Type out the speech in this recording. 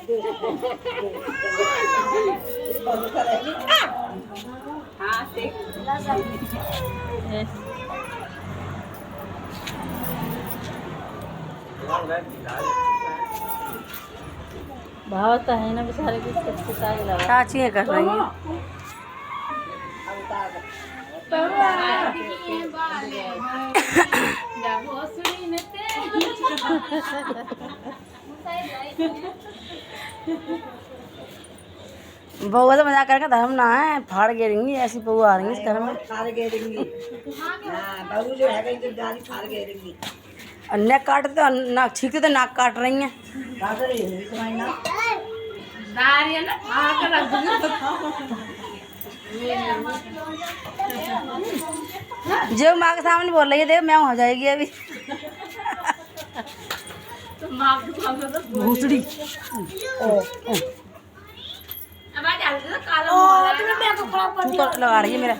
हाँ देख भावता है ना बेचारे की चाची है कर रही है। बउआ तो मजाक करके धर्म ना है, फाड़ गिरेंगी ऐसी बहू आ रही है इस घर में। फाड़ गेरेंगी। हाँ बहू जो है जो गाड़ी फाड़ गेरेंगी। नाक काटते तो नाक छींकते तो नाक काट रही हैं। काट रही है तुम्हारी नाक। दारिया ना खा कर रख जो माँ के सामने बोल रही है देख मैं हो जाएगी अभी। तो माँ के सामने तो भूसड़ी अब आ जा काला लगा रही है मेरा।